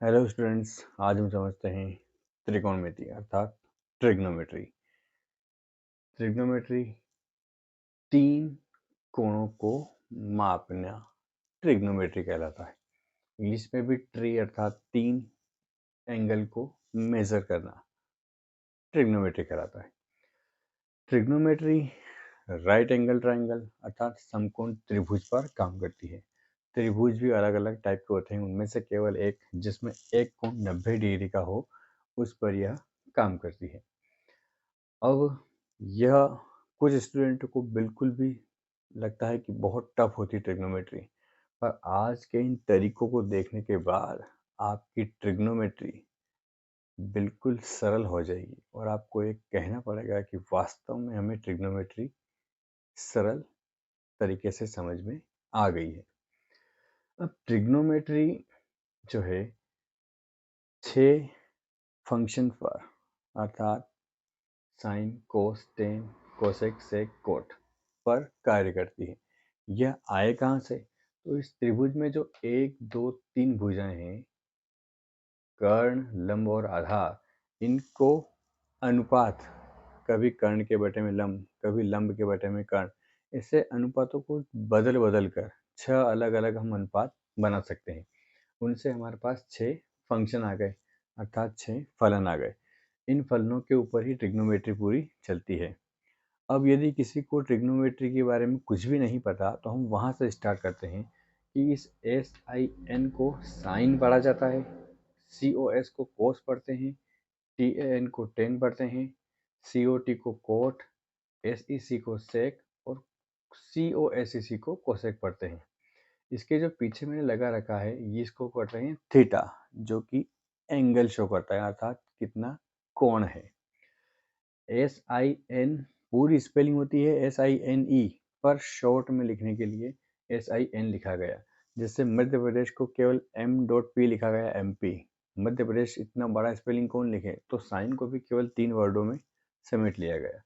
Hello students, आज हम समझते हैं त्रिकोणमिति अर्थात ट्रिग्नोमेट्री। ट्रिग्नोमेट्री तीन कोणों को मापना ट्रिग्नोमेट्री कहलाता है। इंग्लिश में भी ट्री अर्थात तीन एंगल को मेजर करना ट्रिग्नोमेट्री कहलाता है। ट्रिग्नोमेट्री राइट एंगल ट्रायंगल अर्थात समकोण त्रिभुज पर काम करती है। त्रिभुज भी अलग अलग टाइप के होते हैं, उनमें से केवल एक जिसमें एक कोण 90 डिग्री का हो उस पर यह काम करती है। अब यह कुछ स्टूडेंट को बिल्कुल भी लगता है कि बहुत टफ होती है ट्रिग्नोमेट्री, पर आज के इन तरीकों को देखने के बाद आपकी ट्रिग्नोमेट्री बिल्कुल सरल हो जाएगी और आपको ये कहना पड़ेगा कि वास्तव में हमें ट्रिग्नोमेट्री सरल तरीके से समझ में आ गई है। अब ट्रिग्नोमेट्री जो है 6 फंक्शन पर अर्थात साइन, कोस, टेन, कोसेक, सेक, कोट पर कार्य करती है। यह आए कहाँ से? तो इस त्रिभुज में जो 1, 2, 3 भुजाएं हैं, कर्ण, लंब और आधार, इनको अनुपात, कभी कर्ण के बटे में लंब, कभी लंब के बटे में कर्ण, इससे अनुपातों को बदल बदल कर 6 अलग अलग हम अनुपात बना सकते हैं। उनसे हमारे पास 6 फंक्शन आ गए अर्थात 6 फलन आ गए। इन फलनों के ऊपर ही ट्रिग्नोमेट्री पूरी चलती है। अब यदि किसी को ट्रिग्नोमेट्री के बारे में कुछ भी नहीं पता तो हम वहाँ से स्टार्ट करते हैं कि इस SIN को साइन पढ़ा जाता है, COS को कोस पढ़ते हैं, TAN को टेन पढ़ते हैं, COT को कोट, SEC को सेक और COSEC को कोसेक पढ़ते हैं। इसके जो पीछे मैंने लगा रखा है ये इसको पढ़ रहे हैं थीटा, जो कि एंगल शो करता है अर्थात कितना कोण है। SIN पूरी स्पेलिंग होती है SINE, पर शॉर्ट में लिखने के लिए SIN लिखा गया, जिससे मध्य प्रदेश को केवल M.P लिखा गया MP। मध्य प्रदेश इतना बड़ा स्पेलिंग कौन लिखे, तो साइन को भी केवल 3 वर्डों में समेट लिया गया।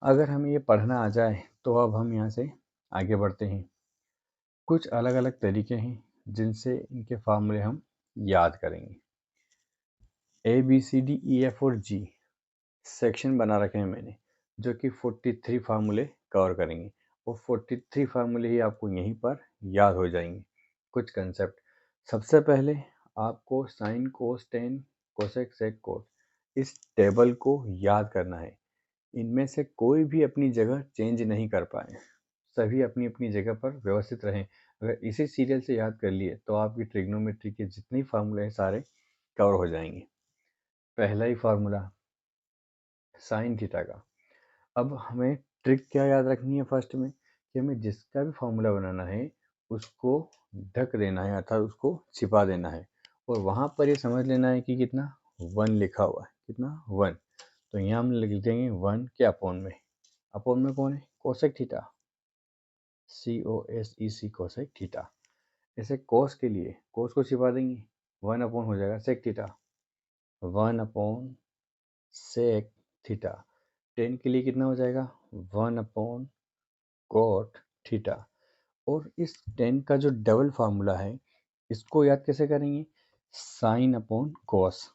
अगर हमें ये पढ़ना आ जाए तो अब हम यहाँ से आगे बढ़ते हैं। कुछ अलग अलग तरीके हैं जिनसे इनके फार्मूले हम याद करेंगे। ABCDEF और G सेक्शन बना रखे हैं मैंने, जो कि 43 फार्मूले कवर करेंगे और 43 फार्मूले ही आपको यहीं पर याद हो जाएंगे। कुछ कंसेप्ट, सबसे पहले आपको साइन, कोस, टेन, कोसेक, सेक, कोट इस टेबल को याद करना है। इनमें से कोई भी अपनी जगह चेंज नहीं कर पाए, सभी अपनी अपनी जगह पर व्यवस्थित रहें। अगर इसी सीरियल से याद कर लिए तो आपकी ट्रिग्नोमेट्री के जितने फार्मूले हैं सारे कवर हो जाएंगे। पहला ही फार्मूला साइन थीटा का। अब हमें ट्रिक क्या याद रखनी है फर्स्ट में, कि हमें जिसका भी फार्मूला बनाना है उसको ढक देना है अर्थात उसको छिपा देना है और वहाँ पर ये समझ लेना है कि कितना 1 लिखा हुआ है, कितना 1। तो यहाँ हम लिख देंगे 1 के अपोन में कौन है? Cosec theta, COSEC cosec theta. ऐसे कोस के लिए कोस को छिपा देंगे, 1 अपोन हो जाएगा sec theta, 1 upon sec theta. Tan के लिए कितना हो जाएगा? 1 अपोन कोट थीटा। और इस टेन का जो डबल फार्मूला है इसको याद कैसे करेंगे? साइन अपॉन कोस।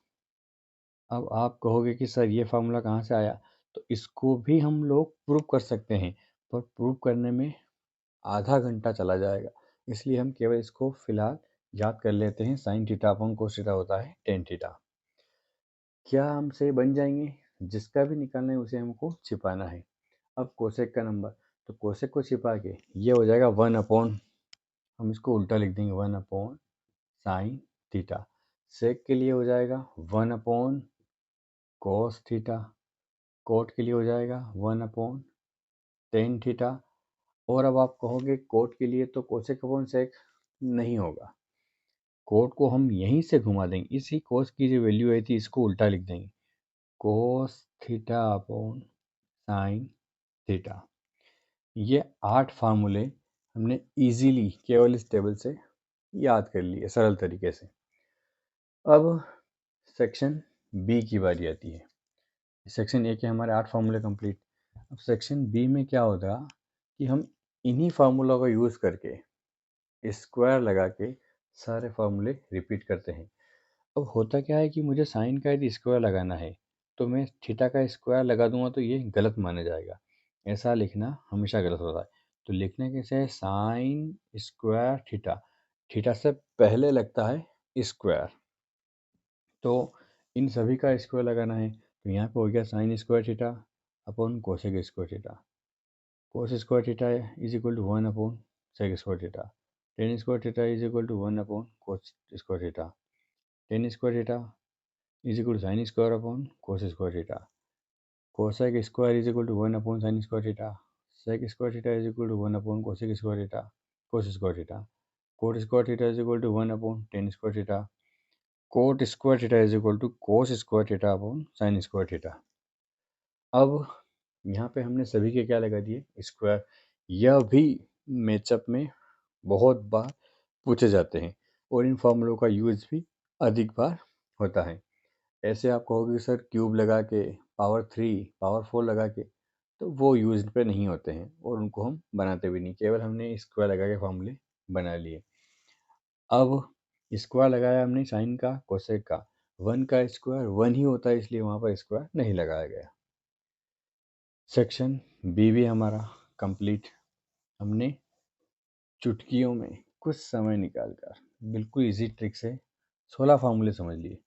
अब आप कहोगे कि सर ये फार्मूला कहाँ से आया, तो इसको भी हम लोग प्रूव कर सकते हैं, पर प्रूव करने में आधा घंटा चला जाएगा, इसलिए हम केवल इसको फिलहाल याद कर लेते हैं। Sine theta upon cos theta होता है टेन थीटा। क्या हमसे बन जाएंगे? जिसका भी निकालना है उसे हमको छिपाना है। अब कोसेक का नंबर, तो कोसेक को छिपा के ये हो जाएगा 1 अपॉन, हम इसको उल्टा लिख देंगे 1 अपॉन साइन थीटा। सेक के लिए हो जाएगा 1 अपॉन कोस थीटा। कोट के लिए हो जाएगा 1 अपॉन टेन थीटा। और अब आप कहोगे कोट के लिए तो कोसेक अपॉन सेक नहीं होगा, कोट को हम यहीं से घुमा देंगे, इसी कोस की जो वैल्यू आई थी इसको उल्टा लिख देंगे, cos theta upon sine theta. ये 8 फार्मूले हमने इजीली केवल इस टेबल से याद कर लिए सरल तरीके से। अब सेक्शन बी की बारी आती है। सेक्शन ए के हमारे 8 फार्मूले कंप्लीट। अब सेक्शन बी में क्या होगा कि हम इन्हीं फार्मूला का यूज़ करके स्क्वायर लगा के सारे फॉर्मूले रिपीट करते हैं। अब होता क्या है कि मुझे साइन का यदि स्क्वायर लगाना है तो मैं थीटा का स्क्वायर लगा दूंगा तो ये गलत माना जाएगा। ऐसा लिखना हमेशा गलत होता है। तो लिखने कैसे है, साइन स्क्वायर थीटा, थीटा से पहले लगता है स्क्वायर। तो इन सभी का स्क्वायर लगाना है तो यहाँ पे हो गया sine square theta upon cosec square theta. Cos square theta is equal to 1 upon sec square theta. Tan square theta is equal to 1 upon cos square theta. Tan square theta is equal to sine square upon cos square theta. Cosec square is equal to 1 upon sine square theta. Sec square theta is equal to 1 upon cosec square theta cos square theta. Cot square theta is equal to 1 upon tan square theta. Cot square theta is equal to cos square theta upon sine square theta. अब यहाँ पे हमने सभी के क्या लगा दिए, square. यह भी मैचअप में बहुत बार पूछे जाते हैं और इन फॉर्मूलों का यूज भी अधिक बार होता है। ऐसे आप कहोगे सर क्यूब लगा के, पावर 3, पावर 4 लगा के, तो वो यूज पे नहीं होते हैं और उनको हम बनाते भी नहीं, केवल हमने स्क्वायर लगा के फॉर्मूले बना लिए। अब स्क्वायर लगाया हमने साइन का, कोसेक का। 1 का स्क्वायर 1 ही होता है इसलिए वहाँ पर स्क्वायर नहीं लगाया गया। सेक्शन बी भी हमारा कंप्लीट। हमने चुटकियों में कुछ समय निकालकर बिल्कुल इजी ट्रिक से 16 फार्मूले समझ लिए।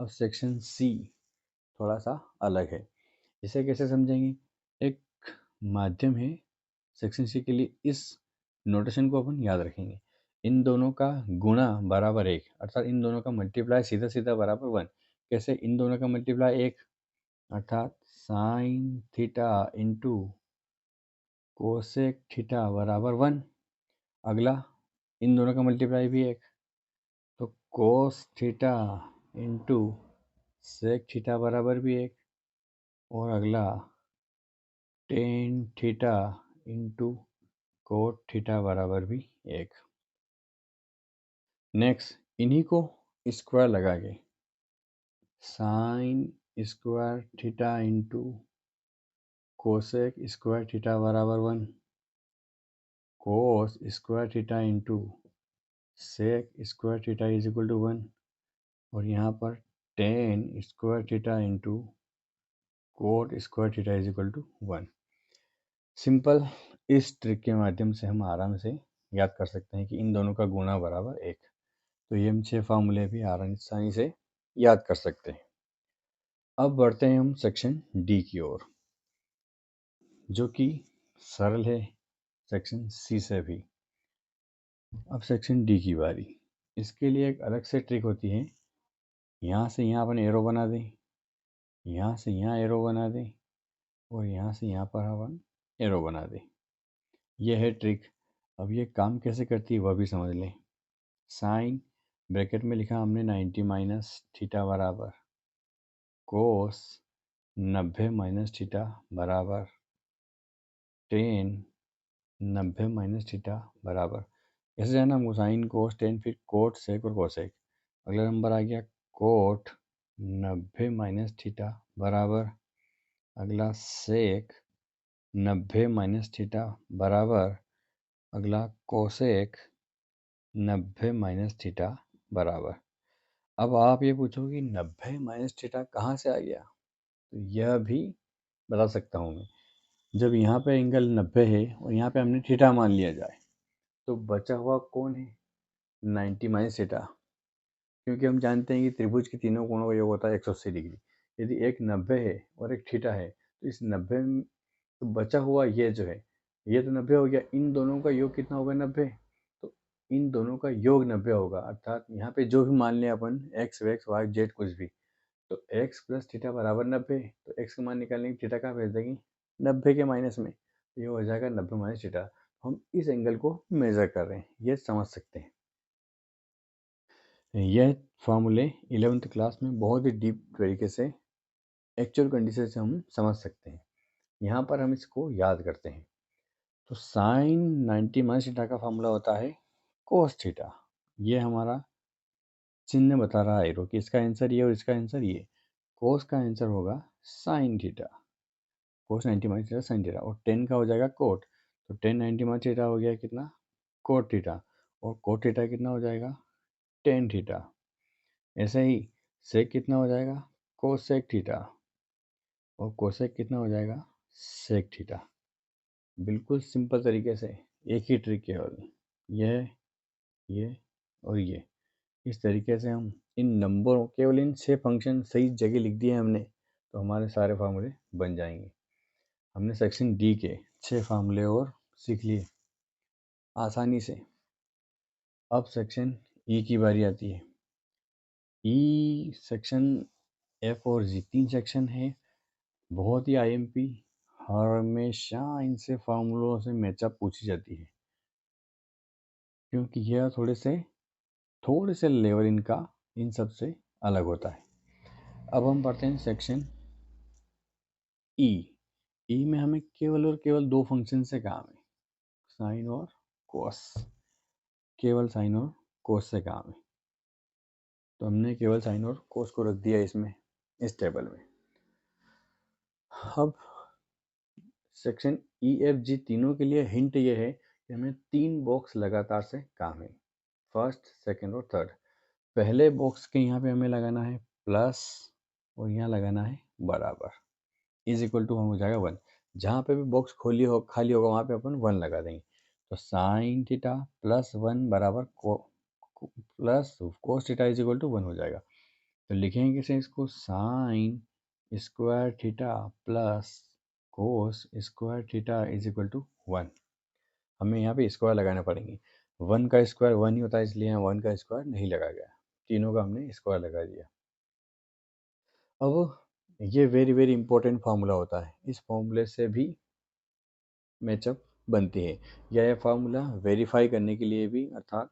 अब सेक्शन सी थोड़ा सा अलग है। इसे कैसे समझेंगे, एक माध्यम है सेक्शन सी के लिए। इस नोटेशन को अपन याद रखेंगे, इन दोनों का गुणा बराबर 1, अर्थात इन दोनों का मल्टीप्लाई सीधा सीधा बराबर 1। कैसे, इन दोनों का मल्टीप्लाई 1 अर्थात sine theta into cosec theta बराबर 1। अगला इन दोनों का मल्टीप्लाई भी 1, तो cos theta into sec theta बराबर भी 1। और अगला tan theta into cot theta बराबर भी 1। नेक्स्ट इन्हीं को स्क्वायर लगा के sine square theta into cosec square theta बराबर 1, cos square theta into sec square theta is equal to 1। और यहाँ पर tan square theta into cot square theta is equal to 1। Simple इस ट्रिक के माध्यम से हम आराम से याद कर सकते हैं कि इन दोनों का गुणा बराबर 1। तो ये हम 6 फार्मूले भी आसानी से याद कर सकते हैं। अब बढ़ते हैं हम सेक्शन डी की ओर, जो कि सरल है सेक्शन सी से भी। अब सेक्शन डी की बारी। इसके लिए एक अलग से ट्रिक होती है। यहाँ से यहाँ अपन एरो बना दें, यहाँ से यहाँ एरो बना दें और यहाँ से यहाँ पर अपन एरो बना दें। यह है ट्रिक। अब ये काम कैसे करती है वह भी समझ लें। साइन ब्रैकेट में लिखा हमने 90 माइनस थीटा बराबर कोस 90 माइनस थीटा बराबर टेन 90 माइनस थीटा बराबर, ऐसे जाना हमको साइन कोस टेन, फिर कोट सेक और कोसेक। अगला नंबर आ गया कोट 90 माइनस थीटा बराबर, अगला सेक 90 माइनस थीटा बराबर, अगला कोसेक 90 माइनस थीटा बराबर। अब आप ये पूछोगे 90 माइनस थीटा कहाँ से आ गया, तो यह भी बता सकता हूँ मैं। जब यहाँ पे एंगल 90 है और यहाँ पे हमने थीटा मान लिया जाए, तो बचा हुआ कौन है, 90 माइनस थीटा। क्योंकि हम जानते हैं कि त्रिभुज के तीनों कोणों का योग होता है 180 डिग्री। यदि एक 90 है और एक थीटा है तो इस 90 में तो बचा हुआ ये जो है, ये तो 90 हो गया, इन दोनों का योग कितना होगा, 90। तो इन दोनों का योग 90 होगा, अर्थात यहाँ पे जो भी मान लें अपन एक्स वैक्स वाई जेड कुछ भी, तो एक्स प्लस थीटा बराबर 90। तो एक्स का मान निकालने की थीटा कहाँ भेज देंगे, 90 के माइनस में, तो ये हो जाएगा 90 माइनस थीटा। हम इस एंगल को मेजर कर रहे हैं, ये समझ सकते हैं। यह फॉर्मूले 11th क्लास में बहुत ही डीप तरीके से एक्चुअल कंडीशन से हम समझ सकते हैं। यहाँ पर हम इसको याद करते हैं। तो साइन 90 माइनस थीटा का फॉर्मूला होता है कोस थीटा। ये हमारा चिन्ह बता रहा है एरो कि इसका आंसर ये और इसका आंसर ये। कोस का आंसर होगा साइन थीटा, कोस 90 माइनस थीटा साइन थीटा। और 10 का हो जाएगा कोट, तो 10 90 माइनस थीटा हो गया कितना, कोट थीटा। और कोट थीटा कितना हो जाएगा टेन थीटा। ऐसे ही सेक कितना हो जाएगा, कोसेक थीटा, और कोसेक कितना हो जाएगा, सेक थीटा। बिल्कुल सिंपल तरीके से एक ही ट्रिक केवल ये और ये, इस तरीके से हम इन नंबरों, केवल इन 6 फंक्शन सही जगह लिख दिए हमने तो हमारे सारे फार्मूले बन जाएंगे। हमने सेक्शन डी के 6 फार्मूले और सीख लिए आसानी से। अब सेक्शन ई की बारी आती है। ई सेक्शन एफ और जी 3 सेक्शन है, बहुत ही आईएमपी, हमेशा इनसे फार्मूलों से मैचअप पूछी जाती है, क्योंकि यह थोड़े से लेवल इनका इन सब से अलग होता है। अब हम पढ़ते हैं सेक्शन ई में हमें केवल और केवल 2 फंक्शन से काम है, साइन और कोस। केवल साइन और कोस से काम है, तो हमने केवल साइन और कोस को रख दिया इसमें, इस टेबल में। अब सेक्शन ई एफ जी तीनों के लिए हिंट ये है कि हमें 3 बॉक्स लगातार से काम है, फर्स्ट, सेकंड और थर्ड। पहले बॉक्स के यहाँ पे हमें लगाना है प्लस और यहाँ लगाना है बराबर, इज इक्वल टू हो जाएगा 1। जहाँ पे भी बॉक्स खाली होगा वहाँ पे अपन 1 लगा देंगे। तो साइन थीटा प्लस 1 बराबर plus cos theta is equal to 1 हो जाएगा। तो लिखेंगे कैसे इसको, sine square theta plus cos square theta is equal to 1। हमें यहाँ पे स्क्वायर लगाना पड़ेंगे, 1 का स्क्वायर 1 ही होता है, इसलिए यहाँ 1 का स्क्वायर नहीं लगाया गया, तीनों का हमने स्क्वायर लगा दिया। अब ये वेरी वेरी इंपॉर्टेंट फार्मूला होता है, इस फार्मूले से भी मैचअप बनती है, या यह फार्मूला वेरीफाई करने के लिए भी, अर्थात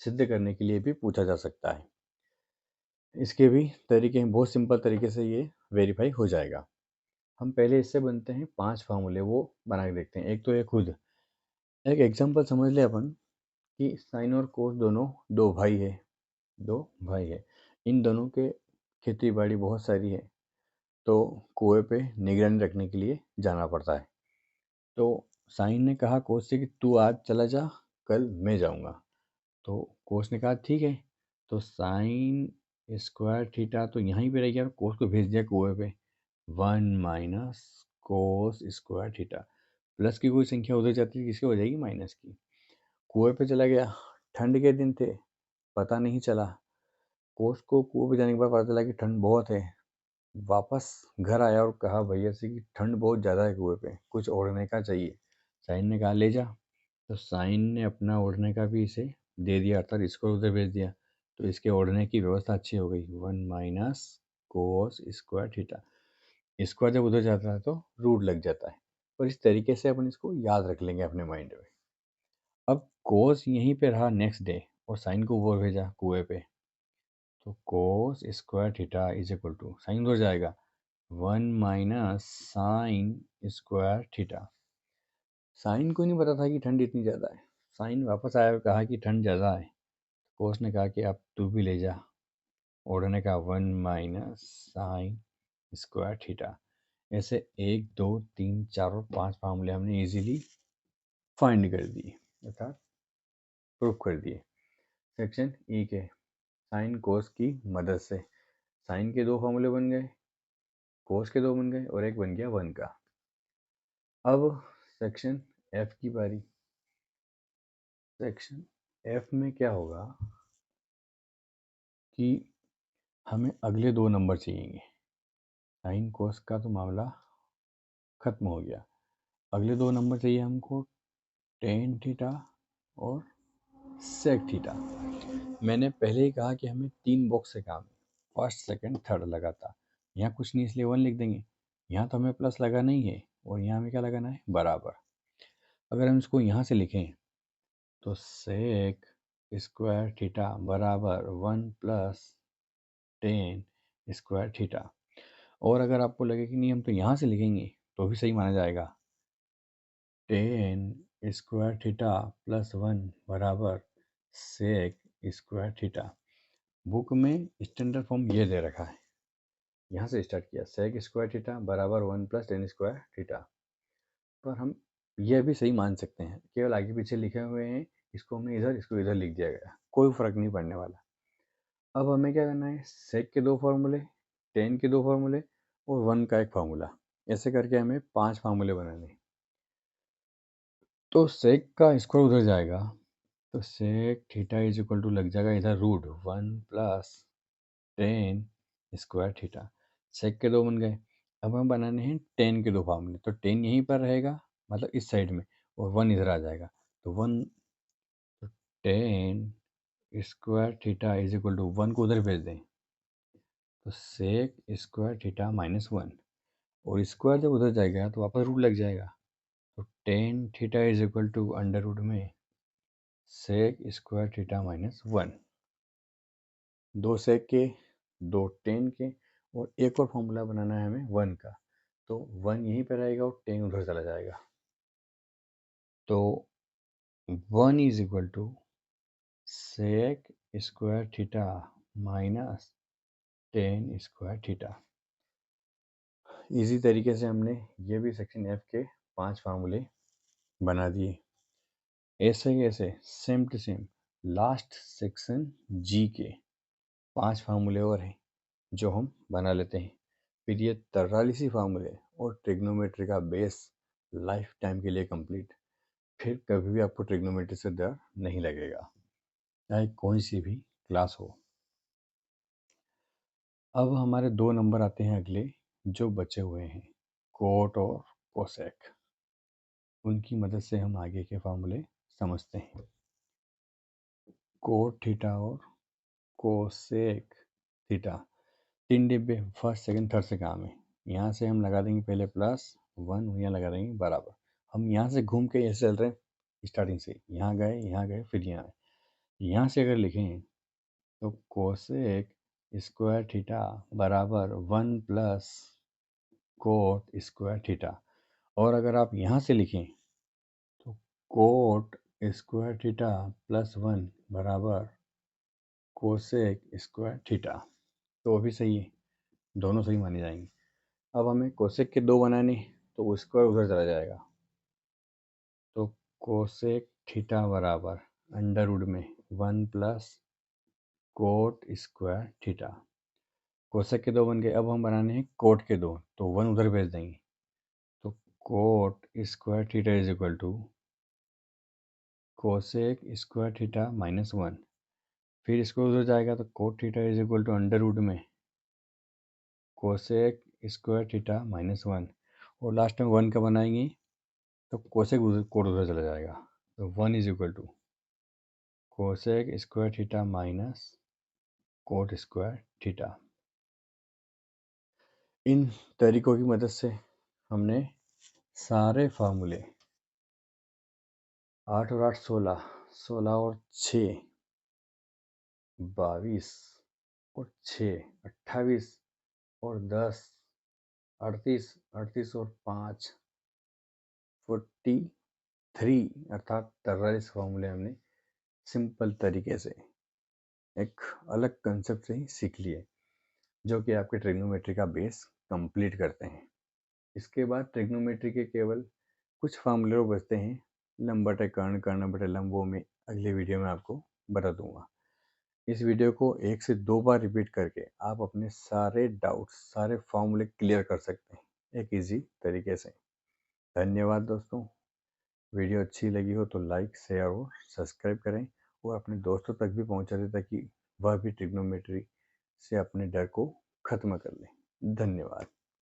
सिद्ध करने के लिए भी पूछा जा सकता है। इसके भी तरीके हैं, बहुत सिंपल तरीके से ये वेरीफाई हो जाएगा। हम पहले इससे बनते हैं 5 फार्मूले, वो बना के देखते हैं। एक तो ये खुद एक एग्जांपल समझ ले अपन कि साइन और कोस दोनों दो भाई है। इन दोनों के खेती बाड़ी बहुत सारी है, तो कुएं पे निगरानी रखने के लिए जाना पड़ता है। तो साइन ने कहा कोस से कि तू आज चला जा, कल मैं जाऊंगा। तो कोस ने कहा ठीक है। तो साइन स्क्वायर थीटा तो यहीं पे रह गया, कोस को भेज दिया कुएं पे, 1 minus cos square theta. Plus की कोई संख्या उधर जाती है, किसकी हो जाएगी, माइनस की। कुएं पे चला गया, ठंड के दिन थे, पता नहीं चला। कोस को कुएं पे जाने के बाद पता चला कि ठंड बहुत है। वापस घर आया और कहा भैया से कि ठंड बहुत ज़्यादा है कुएं पे, कुछ ओढ़ने का चाहिए। साइन ने कहा ले जा। तो साइन ने अपना ओढ़ने का भी इसे दे दिया, अर्थात इसको उधर भेज दिया। तो इसके ओढ़ने की व्यवस्था अच्छी हो गई, 1 minus cos square theta. Square जब उधर जाता है तो रूट लग जाता है, और इस तरीके से अपन इसको याद रख लेंगे अपने माइंड में। अब कोस यहीं पे रहा नेक्स्ट डे, और साइन को ऊपर भेजा कुएं पे। तो cos square theta is equal to, sine उधर जाएगा, 1 minus sine square theta. Sine को नहीं पता था कि ठंड इतनी ज़्यादा है। साइन वापस आया और कहा कि ठंड ज़्यादा है। कोस ने कहा कि अब तू भी ले जा ओढ़ने का, 1 माइनस साइन स्क्वायर थीटा। ऐसे 1 2 3 4 और 5 फार्मूले हमने इजीली फाइंड कर दिए, अर्थात प्रूफ कर दिए सेक्शन ई के साइन कोस की मदद से। साइन के 2 फार्मूले बन गए, कोस के 2 बन गए, और एक बन गया 1 का। अब सेक्शन एफ की बारी। सेक्शन एफ में क्या होगा कि हमें अगले 2 नंबर चाहिए। साइन कोस का तो मामला खत्म हो गया, अगले 2 नंबर चाहिए हमको, टेन थीटा और सेक थीटा। मैंने पहले ही कहा कि हमें 3 बॉक्स से काम है, फर्स्ट सेकंड थर्ड लगातार। यहाँ कुछ नहीं इसलिए 1 लिख देंगे। यहाँ तो हमें प्लस लगाना ही है, और यहाँ हमें क्या लगाना है, बराबर। अगर हम इसको यहाँ से लिखें तो सेक स्क्वायर थीटा बराबर 1 प्लस टेन स्क्वायर थीटा। और अगर आपको लगे कि नहीं हम तो यहाँ से लिखेंगे तो भी सही माना जाएगा, टेन स्क्वायर थीटा प्लस 1 बराबर सेक स्क्वायर थीटा। बुक में स्टैंडर्ड फॉर्म ये दे रखा है, यहाँ से स्टार्ट किया, सेक स्क्वायर थीटा बराबर 1 प्लस टेन स्क्वायर थीटा। पर हम यह भी सही मान सकते हैं, केवल आगे पीछे लिखे हुए हैं, इसको हमने इधर, इसको इधर लिख दिया गया, कोई फर्क नहीं पड़ने वाला। अब हमें क्या करना है, सेक के 2 फार्मूले, टेन के 2 फार्मूले और 1 का एक फार्मूला, ऐसे करके हमें 5 फार्मूले बनाने हैं। तो सेक का स्क्वायर उधर जाएगा, तो sec theta is equal to लग जाएगा इधर root 1 plus tan square theta. Sec के 2 बन गए। अब हमें बनाने हैं टेन के 2 फार्मूले, तो टेन यहीं पर रहेगा, मतलब इस साइड में, और 1 इधर आ जाएगा, तो 1 tan square theta is equal to 1 को उधर भेज दें, तो सेक स्क्वायर थीटा माइनस 1, और स्क्वायर जब उधर जाएगा तो वापस रूट लग जाएगा, तो tan theta is equal to under root में sec square theta minus 1। 2 sec के, 2 टेन के, और एक और फॉर्मूला बनाना है हमें 1 का, तो 1 यहीं पर रहेगा और 10 उधर चला जाएगा, तो 1 is equal to sec square theta minus 10 square theta. Easy तरीके से हमने ये भी सेक्शन एफ के 5 फार्मूले बना दिए। ऐसे ही ऐसे same to same last section G के 5 फार्मूले और हैं जो हम बना लेते हैं। फिर ये 43 फार्मूले और ट्रिग्नोमेट्री का बेस लाइफ टाइम के लिए कंप्लीट। फिर कभी भी आपको ट्रिग्नोमेट्री से डर नहीं लगेगा, चाहे कोई सी भी क्लास हो। अब हमारे 2 नंबर आते हैं अगले जो बचे हुए हैं, कोट और कोसेक। उनकी मदद से हम आगे के फार्मूले समझते हैं। कोट थीटा और कोसेक थीटा 3 डिब्बे, फर्स्ट सेकंड थर्ड से काम है। यहाँ से हम लगा देंगे पहले +1, यहाँ लगा देंगे बराबर। हम यहाँ से घूम के ऐसे चल रहे हैं स्टार्टिंग से, यहाँ गए फिर यहाँ आए। यहाँ से अगर लिखें तो कोसेक स्क्वायर थीटा बराबर 1 प्लस कोट स्क्वायर थीटा, और अगर आप यहाँ से लिखें तो कोट स्क्वायर थीटा +1 बराबर कोसेक स्क्वायर थीटा, तो वो भी सही है, दोनों सही माने जाएंगे। अब हमें कोसेक के 2 बनाने, तो स्क्वायर उधर चला जाएगा, तो कोसेक थीटा बराबर अंडर रूट में 1 plus coat square theta. Cosec के 2 बन गए। अब हम बनाने हैं कोट के 2, तो 1 उधर भेज देंगे, तो cot square theta is equal to cosec square theta minus 1। फिर इसको उधर जाएगा तो cot theta is equal to under root में कोसेक स्क्वायर थीटा माइनस 1, और लास्ट में 1 का बनाएंगे तो कोसेक उधर, कोट उधर चला जाएगा, तो 1 is equal to cosec square theta minus cot square theta. इन तरीकों की मदद से हमने सारे फार्मूले 8 और 8 16, 16 और 6 22 और 6 28 और 10 38, 38 और 5 43, अर्थात 43 फार्मूले हमने सिंपल तरीके से एक अलग कंसेप्ट से ही सीख लिए, जो कि आपके ट्रिग्नोमेट्री का बेस कंप्लीट करते हैं। इसके बाद ट्रिग्नोमेट्री के केवल कुछ फार्मूले और बचते हैं, लंब बटे कर्ण, कर्ण बटे लंब, वो मैं अगले वीडियो में आपको बता दूंगा। इस वीडियो को 1 से 2 बार रिपीट करके आप अपने सारे डाउट्स, सारे फॉर्मूले क्लियर कर सकते हैं एक इजी तरीके से। धन्यवाद दोस्तों। वीडियो अच्छी लगी हो तो लाइक, शेयर और सब्सक्राइब करें, और अपने दोस्तों तक भी पहुंचा दें ताकि वह भी ट्रिग्नोमेट्री से अपने डर को खत्म कर लें। धन्यवाद।